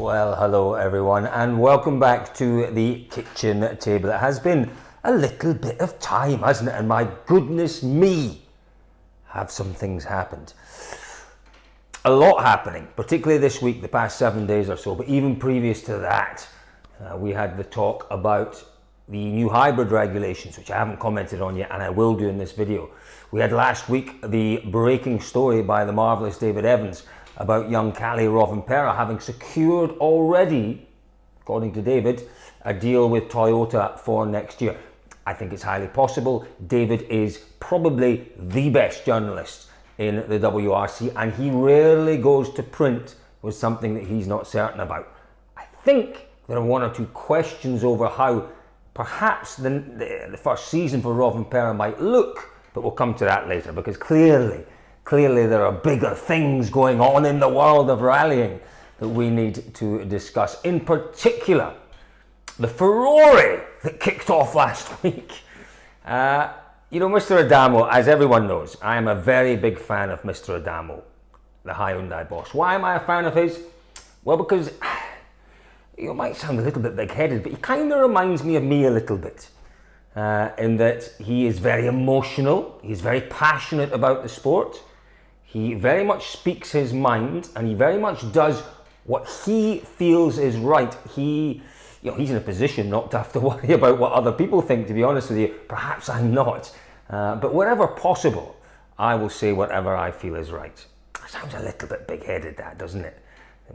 Well, hello everyone, and welcome back to the kitchen table. It has been a little bit of time, hasn't it? And my goodness me, have some things happened. A lot happening, particularly this week, the past 7 days or so, but even previous to that, we had the talk about the new hybrid regulations, which I haven't commented on yet, and I will do in this video. We had last week the breaking story by the marvellous David Evans about young Kalle Rovanpera having secured already, according to David, a deal with Toyota for next year. I think it's highly possible. David is probably the best journalist in the WRC, and he rarely goes to print with something that he's not certain about. I think there are one or two questions over how perhaps the first season for Rovanpera might look, but we'll come to that later, because clearly there are bigger things going on in the world of rallying that we need to discuss. In particular, the Ferrari that kicked off last week. You know, Mr. Adamo, as everyone knows, I am a very big fan of Mr. Adamo, the Hyundai boss. Why am I a fan of his? Well, because, you might sound a little bit big-headed, but he kind of reminds me of me a little bit. In that he is very emotional, he's very passionate about the sport, he very much speaks his mind, and he very much does what he feels is right. He's in a position not to have to worry about what other people think, to be honest with you. Perhaps I'm not. But wherever possible, I will say whatever I feel is right. That sounds a little bit big-headed, that, doesn't it?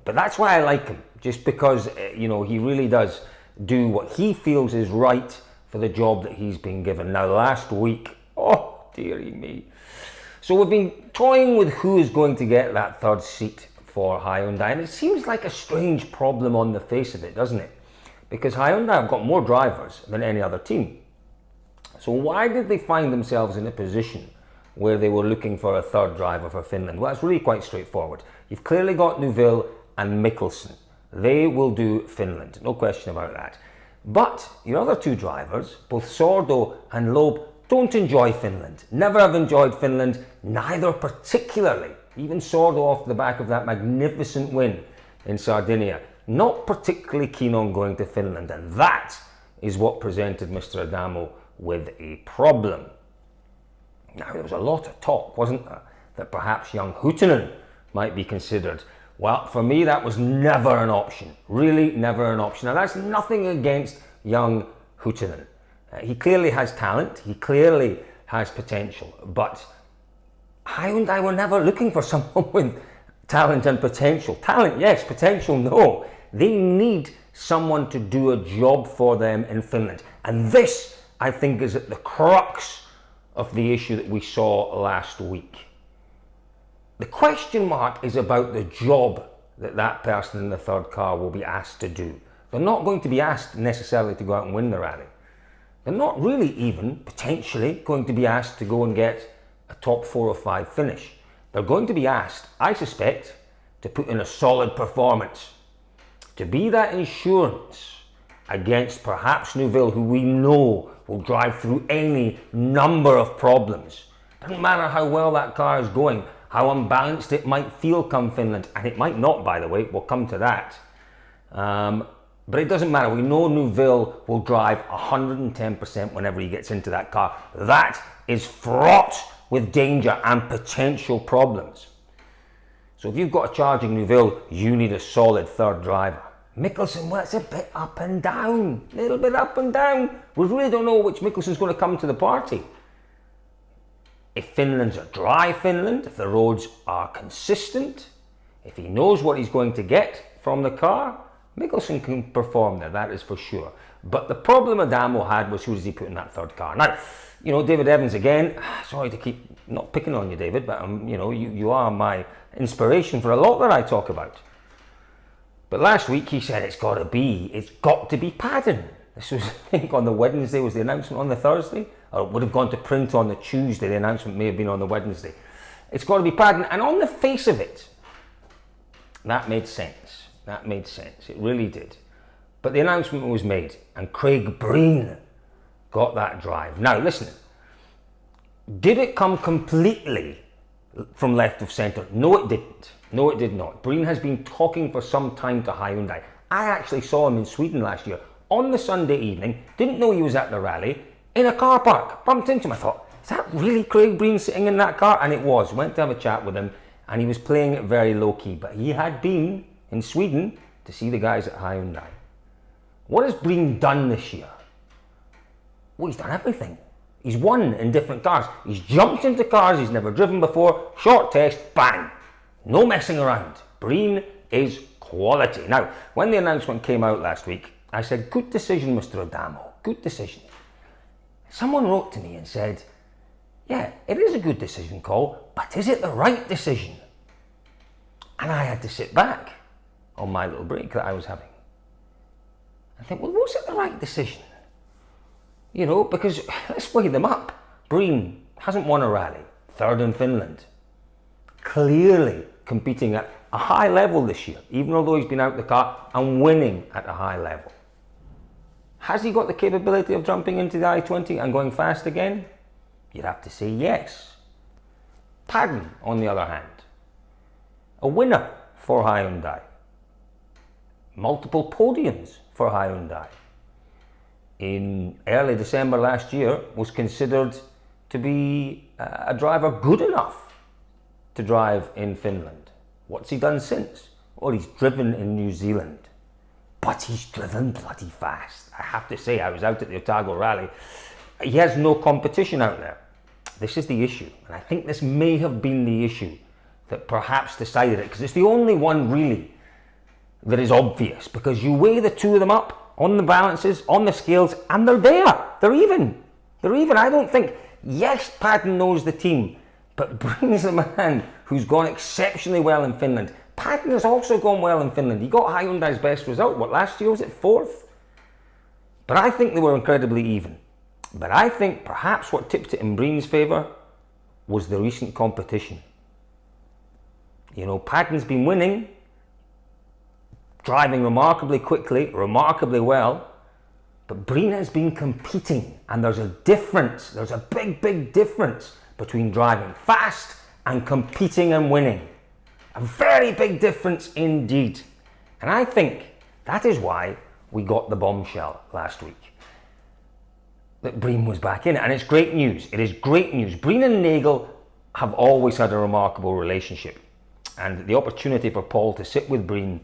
But that's why I like him, just because, he really does do what he feels is right for the job that he's been given. Now, last week, oh, dearie me. So we've been toying with who is going to get that third seat for Hyundai, and it seems like a strange problem on the face of it, doesn't it? Because Hyundai have got more drivers than any other team. So why did they find themselves in a position where they were looking for a third driver for Finland? Well, it's really quite straightforward. You've clearly got Neuville and Mikkelsen. They will do Finland, no question about that. But your other two drivers, both Sordo and Loeb, don't enjoy Finland. Never have enjoyed Finland, neither particularly. Even Sordo, off the back of that magnificent win in Sardinia, not particularly keen on going to Finland, and that is what presented Mr. Adamo with a problem. Now, there was a lot of talk, wasn't there, that perhaps young Huhtinen might be considered. Well, for me, that was never an option. Really, never an option. And that's nothing against young Huhtinen. He clearly has talent. He clearly has potential. But Hyundai were never looking for someone with talent and potential. Talent, yes. Potential, no. They need someone to do a job for them in Finland. And this, I think, is at the crux of the issue that we saw last week. The question mark is about the job that person in the third car will be asked to do. They're not going to be asked necessarily to go out and win the rally. They're not really even, potentially, going to be asked to go and get a top 4 or 5 finish. They're going to be asked, I suspect, to put in a solid performance, to be that insurance against perhaps Neuville, who we know will drive through any number of problems. Doesn't matter how well that car is going, how unbalanced it might feel come Finland, and it might not, by the way, we'll come to that. But it doesn't matter, we know Neuville will drive 110% whenever he gets into that car. That is fraught with danger and potential problems. So if you've got a charging Neuville, you need a solid third driver. Mikkelsen, well, it's a bit up and down, a little bit up and down. We really don't know which Mikkelsen's going to come to the party. If Finland's a dry Finland, if the roads are consistent, if he knows what he's going to get from the car, Mikkelsen can perform there, that is for sure. But the problem Adamo had was who does he put in that third car? Now, David Evans again, sorry to keep not picking on you, David, but you are my inspiration for a lot that I talk about. But last week he said it's got to be Paddon. This was, I think, on the Wednesday, was the announcement on the Thursday? Or it would have gone to print on the Tuesday, the announcement may have been on the Wednesday. It's got to be Paddon, and on the face of it, that made sense. That made sense, it really did. But the announcement was made, and Craig Breen got that drive. Now listen, did it come completely from left of centre. No, it didn't. No, it did not. Breen has been talking for some time to Hyundai. I actually saw him in Sweden last year on the Sunday evening, didn't know he was at the rally, in a car park. Bumped into him, I thought, is that really Craig Breen sitting in that car? And it was. Went to have a chat with him, and he was playing it very low-key. But he had been in Sweden to see the guys at Hyundai. What has Breen done this year? Well, he's done everything. He's won in different cars. He's jumped into cars he's never driven before. Short test, bang. No messing around. Breen is quality. Now, when the announcement came out last week, I said, good decision, Mr. Adamo. Good decision. Someone wrote to me and said, yeah, it is a good decision call, but is it the right decision? And I had to sit back on my little break that I was having. I think, well, was it the right decision? You know, because let's weigh them up. Breen hasn't won a rally, third in Finland. Clearly competing at a high level this year, even although he's been out the car and winning at a high level. Has he got the capability of jumping into the I-20 and going fast again? You'd have to say yes. Paddon, on the other hand, a winner for Hyundai. Multiple podiums for Hyundai. In early December last year, was considered to be a driver good enough to drive in Finland. What's he done since? Well, he's driven in New Zealand, but he's driven bloody fast. I have to say, I was out at the Otago Rally. He has no competition out there. This is the issue, and I think this may have been the issue that perhaps decided it, because it's the only one really that is obvious, because you weigh the two of them up on the balances, on the scales, and they're there. They're even. They're even. I don't think, yes, Paddon knows the team, but Breen's the man who's gone exceptionally well in Finland. Paddon has also gone well in Finland. He got Hyundai's best result. What, last year? Was it fourth? But I think they were incredibly even. But I think perhaps what tipped it in Breen's favour was the recent competition. You know, Paddon's been winning, driving remarkably quickly, remarkably well, but Breen has been competing, and there's a difference, there's a big, big difference between driving fast and competing and winning. A very big difference indeed. And I think that is why we got the bombshell last week, that Breen was back in it. And it's great news. It is great news. Breen and Nagel have always had a remarkable relationship. And the opportunity for Paul to sit with Breen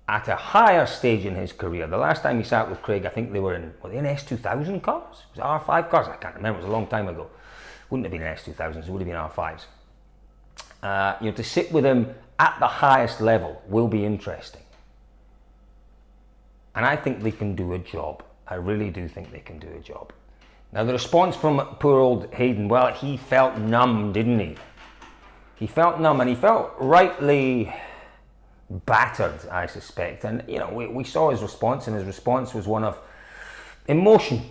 at a higher stage in his career. The last time he sat with Craig, I think they were in S2000 cars? Was it R5 cars? I can't remember. It was a long time ago. Wouldn't have been S2000s. It would have been R5s. You know, to sit with him at the highest level will be interesting. And I think they can do a job. I really do think they can do a job. Now, the response from poor old Hayden, well, he felt numb, didn't he? He felt numb, and he felt rightly battered, I suspect. And, you know, we saw his response, and his response was one of emotion,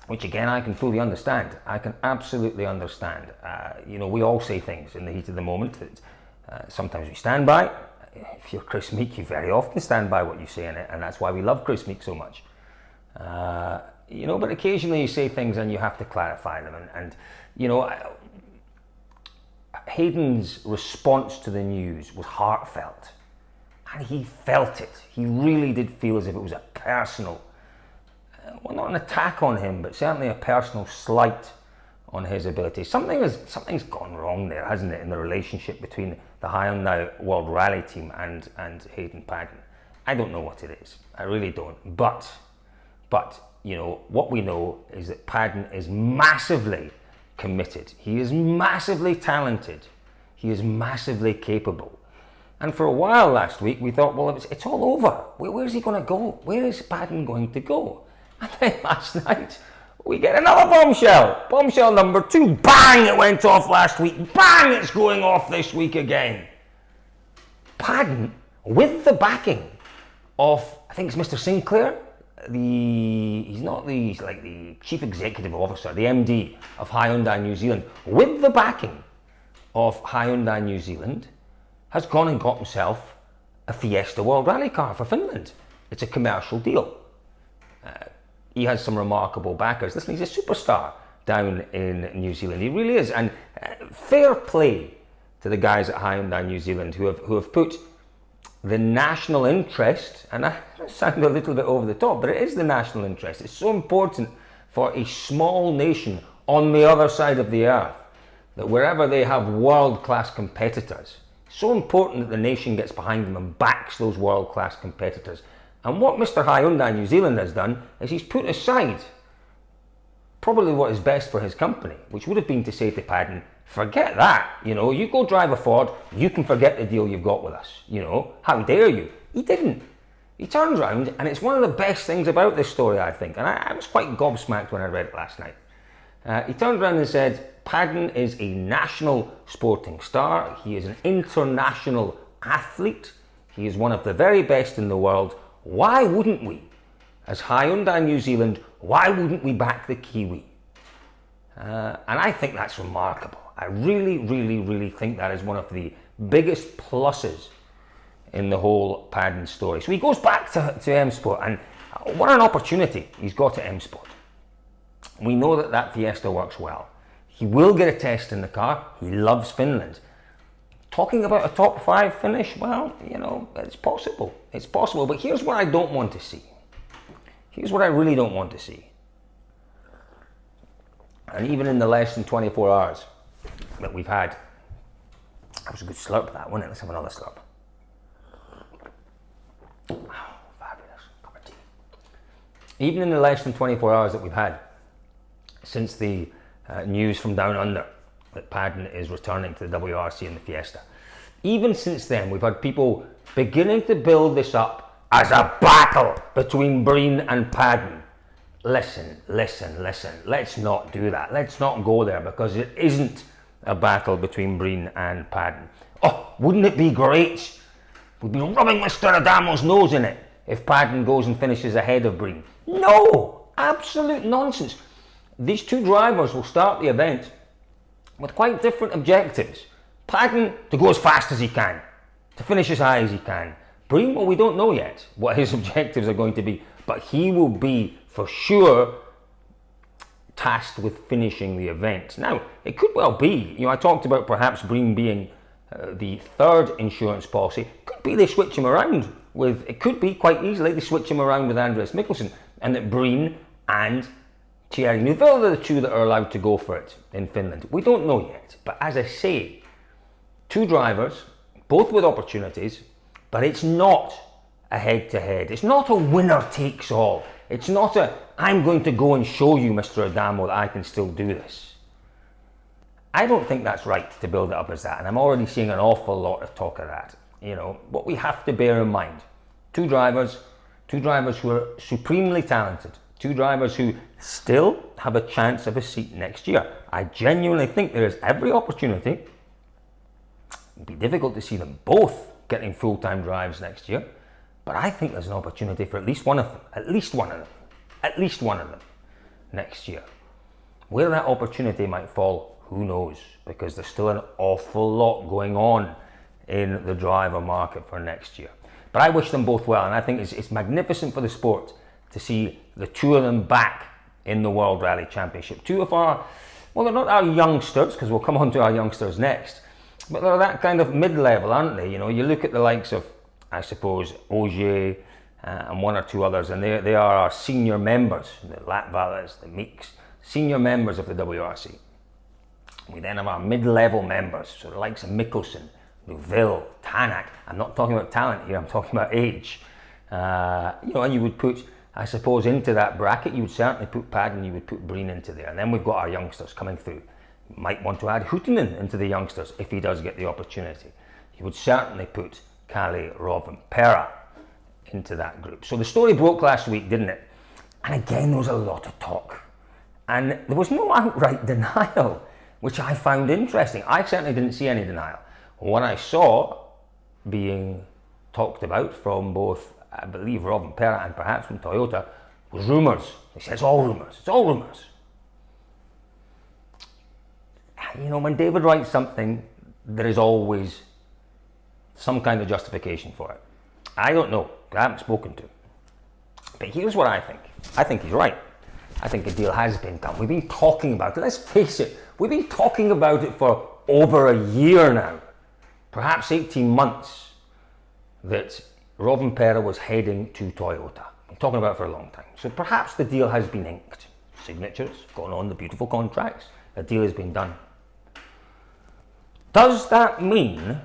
which, again, I can fully understand. I can absolutely understand. You know, we all say things in the heat of the moment that sometimes we stand by. If you're Chris Meek, you very often stand by what you say in it, and that's why we love Chris Meek so much. You know, but occasionally you say things and you have to clarify them. And you know, Hayden's response to the news was heartfelt, and he felt it. He really did feel as if it was a personal, well, not an attack on him, but certainly a personal slight on his ability. Something's gone wrong there, hasn't it, in the relationship between the Hyundai World Rally team and Hayden Paddon. I don't know what it is. I really don't. But you know, what we know is that Paddon is massively committed. He is massively talented. He is massively capable. And for a while last week, we thought, well, it's all over. Where's he going to go? Where is Paddon going to go? And then last night, we get another bombshell. Bombshell number 2. Bang! It went off last week. Bang! It's going off this week again. Paddon, with the backing of, I think it's Mr. Sinclair, he's like the chief executive officer, the MD of Hyundai New Zealand, with the backing of Hyundai New Zealand, has gone and got himself a Fiesta World Rally car for Finland. It's a commercial deal. He has some remarkable backers. Listen, he's a superstar down in New Zealand. He really is. And Fair play to the guys at Hyundai New Zealand who have put the national interest, and I sound a little bit over the top, but it is the national interest. It's so important for a small nation on the other side of the earth that wherever they have world-class competitors, it's so important that the nation gets behind them and backs those world-class competitors. And what Mr. Hyundai New Zealand has done is he's put aside probably what is best for his company, which would have been to say to Paddon, forget that, you go drive a Ford, you can forget the deal you've got with us, how dare you? He didn't. He turned around, and it's one of the best things about this story, I think, and I was quite gobsmacked when I read it last night. He turned around and said, Paddon is a national sporting star, he is an international athlete, he is one of the very best in the world. Why wouldn't we, as Hyundai New Zealand, why wouldn't we back the Kiwi? And I think that's remarkable. I really, really, really think that is one of the biggest pluses in the whole Paddon story. So he goes back to M-Sport, and what an opportunity he's got at M-Sport. We know that Fiesta works well. He will get a test in the car. He loves Finland. Talking about a top 5 finish, well, it's possible. It's possible, but here's what I don't want to see. Here's what I really don't want to see. And even in the less than 24 hours that we've had, that was a good slurp, that, wasn't it? Let's have another slurp. Oh, fabulous cup of tea. Even in the less than 24 hours that we've had since the news from down under that Paddon is returning to the WRC and the Fiesta, even since then we've had people beginning to build this up as a battle between Breen and Paddon. Listen, let's not do that. Let's not go there, because it isn't a battle between Breen and Paddon. Oh, wouldn't it be great? We'd be rubbing Mr. Adamo's nose in it if Paddon goes and finishes ahead of Breen. No, absolute nonsense. These two drivers will start the event with quite different objectives. Paddon to go as fast as he can, to finish as high as he can. Breen, well, we don't know yet what his objectives are going to be, but he will be for sure tasked with finishing the event. Now, it could well be, I talked about perhaps Breen being the third insurance policy. Could be they switch him around with, it could be quite easily they switch him around with Andreas Mikkelsen, and that Breen and Thierry Neuville are the two that are allowed to go for it in Finland. We don't know yet, but as I say, two drivers, both with opportunities, but it's not a head-to-head. It's not a winner takes all. It's not a, I'm going to go and show you, Mr. Adamo, that I can still do this. I don't think that's right to build it up as that, and I'm already seeing an awful lot of talk of that. What we have to bear in mind, two drivers who are supremely talented, two drivers who still have a chance of a seat next year. I genuinely think there is every opportunity. It'd be difficult to see them both getting full-time drives next year, but I think there's an opportunity for at least one of them next year. Where that opportunity might fall, who knows, because there's still an awful lot going on in the driver market for next year. But I wish them both well, and I think it's magnificent for the sport to see the two of them back in the World Rally Championship. Two of our, well, they're not our youngsters, because we'll come on to our youngsters next, but they're that kind of mid-level, aren't they? You look at the likes of, I suppose, Ogier and one or two others, and they are our senior members, the Latvalas, the Meeks, senior members of the WRC. We then have our mid-level members, so the likes of Mikkelsen, Neuville, Tanak. I'm not talking about talent here, I'm talking about age. And you would put, I suppose, into that bracket, you would certainly put Paddon, you would put Breen into there. And then we've got our youngsters coming through. You might want to add Huhtinen into the youngsters if he does get the opportunity. You would certainly put Kalle Rovanpera into that group. So the story broke last week, didn't it? And again, there was a lot of talk. And there was no outright denial, which I found interesting. I certainly didn't see any denial. What I saw being talked about from both, I believe, Rovanpera and perhaps from Toyota was rumours. They said it's all rumours, it's all rumours. When David writes something, there is always some kind of justification for it. I don't know, I haven't spoken to him. But here's what I think. I think he's right. I think a deal has been done. We've been talking about it. Let's face it, We've been talking about it for over a year now, perhaps 18 months, that Rovanpera was heading to Toyota. I'm talking about it for a long time. So perhaps the deal has been inked. Signatures, gone on the beautiful contracts, a deal has been done. Does that mean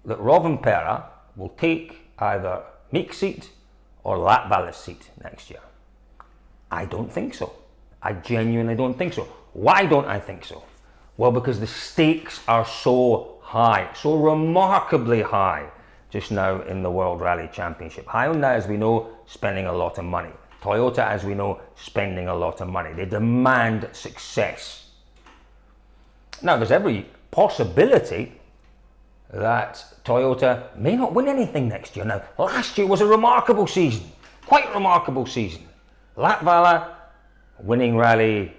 that Rovanpera will take either Meek's seat or Latvala's seat next year? I don't think so. I genuinely don't think so. Why don't I think so? Well, because the stakes are so high, so remarkably high just now in the World Rally Championship. Hyundai, as we know, spending a lot of money. Toyota, as we know, spending a lot of money. They demand success. Now, there's every possibility that Toyota may not win anything next year. Now, last year was a remarkable season, quite remarkable season. Latvala winning rally,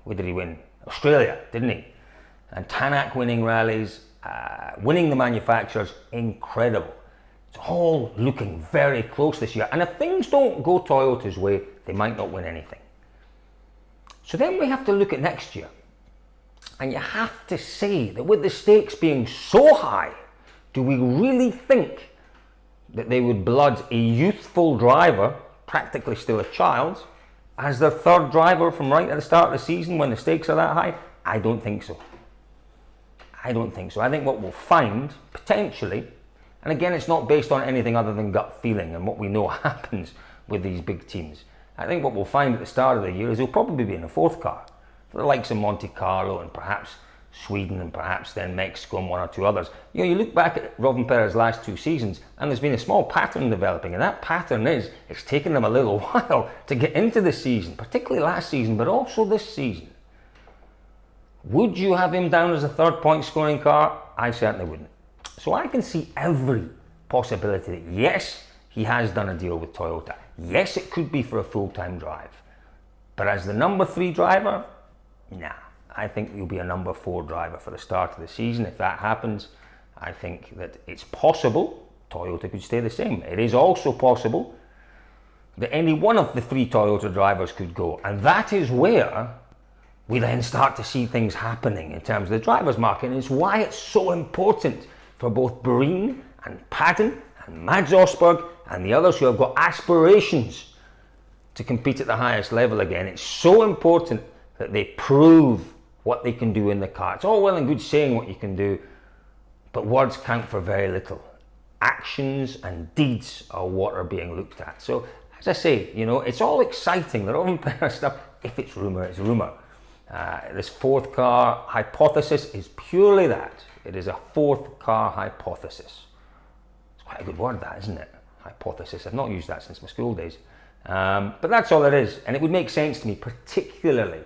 where did he win? Australia, didn't he? And Tanak winning rallies, winning the manufacturers, incredible. It's all looking very close this year. And if things don't go Toyota's way, they might not win anything. So then we have to look at next year. And you have to say that with the stakes being so high, do we really think that they would blood a youthful driver, practically still a child, as their third driver from right at the start of the season when the stakes are that high? I don't think so. I don't think so. I think what we'll find, potentially, and again, it's not based on anything other than gut feeling and what we know happens with these big teams. I think what we'll find at the start of the year is he'll probably be in a fourth car, for the likes of Monte Carlo and perhaps Sweden and perhaps then Mexico and one or two others. You know, you look back at Rovanpera's last two seasons and there's been a small pattern developing, and that pattern is it's taken them a little while to get into the season, particularly last season, but also this season. Would you have him down as a third point scoring car? I certainly wouldn't. So I can see every possibility that yes, he has done a deal with Toyota. Yes, it could be for a full-time drive. But as the number 3 driver, nah. I think he'll be a number 4 driver for the start of the season. If that happens, I think that it's possible Toyota could stay the same. It is also possible that any one of the 3 Toyota drivers could go. And that is where we then start to see things happening in terms of the drivers' market. And it's why it's so important for both Breen and Paddon and Mads Osberg and the others who have got aspirations to compete at the highest level again. It's so important that they prove what they can do in the car. It's all well and good saying what you can do, but words count for very little. Actions and deeds are what are being looked at. So, as I say, you know, it's all exciting. The Rovanpera stuff, if it's rumour, it's rumour. This fourth car hypothesis is purely that. It is a fourth car hypothesis. It's quite a good word, that, isn't it? Hypothesis. I've not used that since my school days. But that's all it is. And it would make sense to me, particularly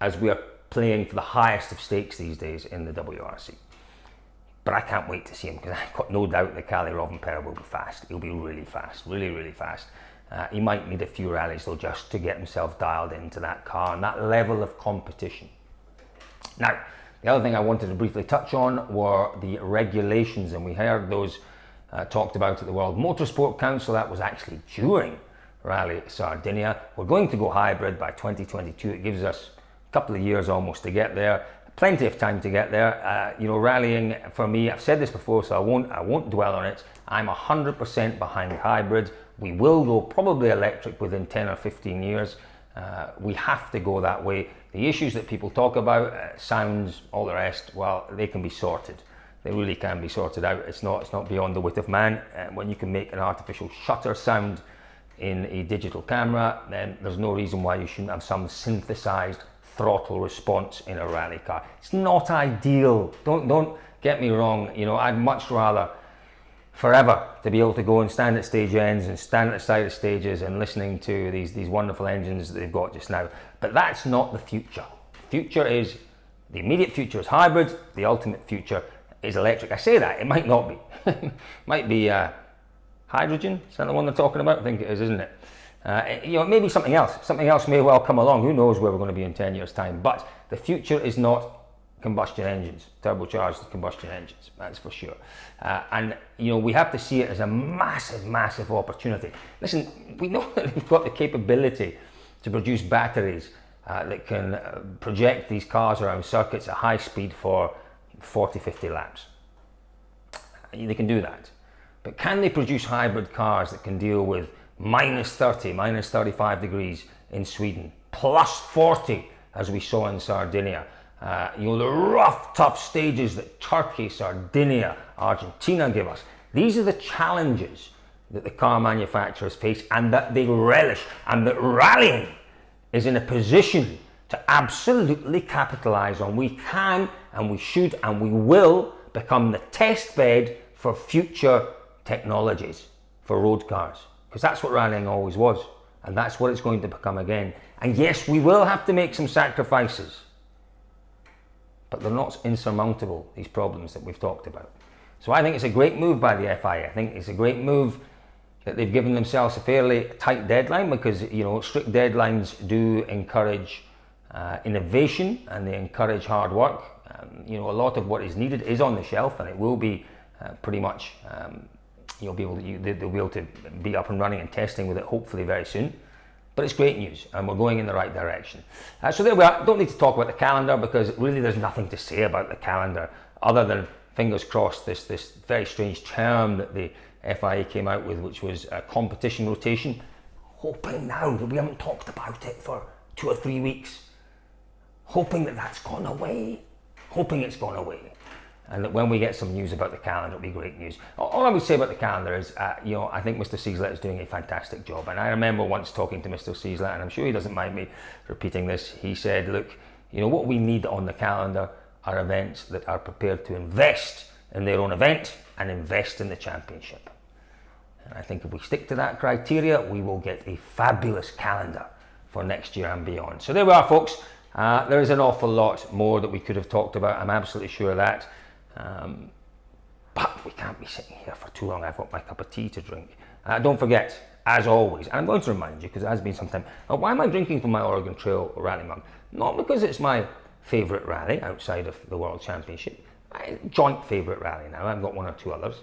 as we are playing for the highest of stakes these days in the WRC. But I can't wait to see him, because I've got no doubt that Kalle Rovanpera will be fast. He'll be really fast, really, really fast. He might need a few rallies though just to get himself dialed into that car and that level of competition. Now, the other thing I wanted to briefly touch on were the regulations, and we heard those talked about at the World Motorsport Council. That was actually during Rally Sardinia. We're going to go hybrid by 2022. It gives us a couple of years almost to get there. Plenty of time to get there. You know, rallying for me, I've said this before, so I won't dwell on it. I'm 100% behind hybrid. We will go probably electric within 10 or 15 years. We have to go that way. The issues that people talk about, sounds, all the rest, well, they can be sorted. They really can be sorted out. It's not beyond the wit of man. When you can make an artificial shutter sound in a digital camera, then there's no reason why you shouldn't have some synthesized throttle response in a rally car. It's not ideal. Don't get me wrong. You know, I'd much rather forever to be able to go and stand at stage ends and stand at the side of stages and listening to these wonderful engines that they've got just now. But that's not the future. The future is, the immediate future is hybrid. The ultimate future is electric. I say that, it might not be. Might be hydrogen. Is that the one they're talking about? I think it is, isn't it? You know, maybe something else. Something else may well come along. Who knows where we're going to be in 10 years' time. But the future is not combustion engines, turbocharged combustion engines, that's for sure. And, you know, we have to see it as a massive, massive opportunity. Listen, we know that we've got the capability to produce batteries that can project these cars around circuits at high speed for 40, 50 laps. They can do that. But can they produce hybrid cars that can deal with minus 30, minus 35 degrees in Sweden, plus 40 as we saw in Sardinia? The rough, tough stages that Turkey, Sardinia, Argentina give us. These are the challenges that the car manufacturers face and that they relish, and that rallying is in a position to absolutely capitalize on. We can and we should and we will become the test bed for future technologies for road cars, because that's what rallying always was, and that's what it's going to become again. And yes, we will have to make some sacrifices, but they're not insurmountable, these problems that we've talked about. So I think it's a great move by the FIA. I think it's a great move that they've given themselves a fairly tight deadline, because strict deadlines do encourage innovation and they encourage hard work. A lot of what is needed is on the shelf, and it will be pretty much they'll be able to be up and running and testing with it hopefully very soon. But it's great news, and we're going in the right direction. So there we are. Don't need to talk about the calendar, because really there's nothing to say about the calendar other than, fingers crossed, this very strange term that the FIA came out with, which was competition rotation. Hoping now that we haven't talked about it for 2 or 3 weeks. Hoping that that's gone away. Hoping it's gone away. And that when we get some news about the calendar, it'll be great news. All I would say about the calendar is, I think Mr. Ciesla is doing a fantastic job. And I remember once talking to Mr. Ciesla, and I'm sure he doesn't mind me repeating this. He said, look, what we need on the calendar are events that are prepared to invest in their own event and invest in the championship. And I think if we stick to that criteria, we will get a fabulous calendar for next year and beyond. So there we are, folks. There is an awful lot more that we could have talked about. I'm absolutely sure of that. But we can't be sitting here for too long. I've got my cup of tea to drink. Don't forget, as always, and I'm going to remind you, because it has been some time, why am I drinking from my Oregon Trail rally mug? Not because it's my favourite rally outside of the World Championship. My joint favourite rally now. I've got 1 or 2 others.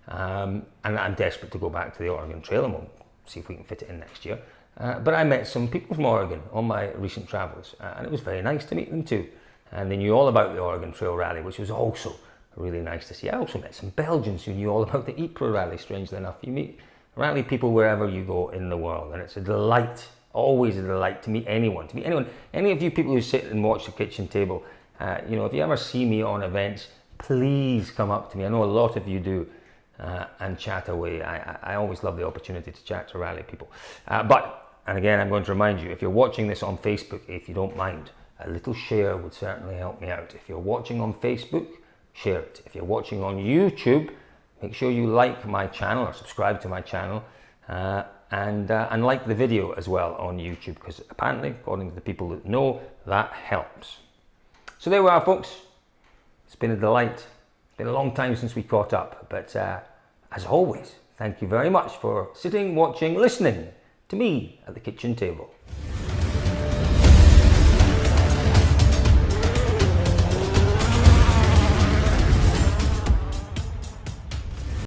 And I'm desperate to go back to the Oregon Trail, and we'll see if we can fit it in next year. But I met some people from Oregon on my recent travels, and it was very nice to meet them too. And they knew all about the Oregon Trail Rally, which was also really nice to see. I also met some Belgians who knew all about the Ypres Rally, strangely enough. You meet rally people wherever you go in the world, and it's a delight, always a delight to meet anyone. Any of you people who sit and watch the kitchen table, if you ever see me on events, please come up to me. I know a lot of you do, and chat away. I always love the opportunity to chat to rally people. And again, I'm going to remind you, if you're watching this on Facebook, if you don't mind, a little share would certainly help me out. If you're watching on Facebook, share it. If you're watching on YouTube, make sure you like my channel or subscribe to my channel, and like the video as well on YouTube, because apparently, according to the people that know, that helps. So there we are, folks. It's been a delight. It's been a long time since we caught up, but as always, thank you very much for sitting, watching, listening to me at the kitchen table.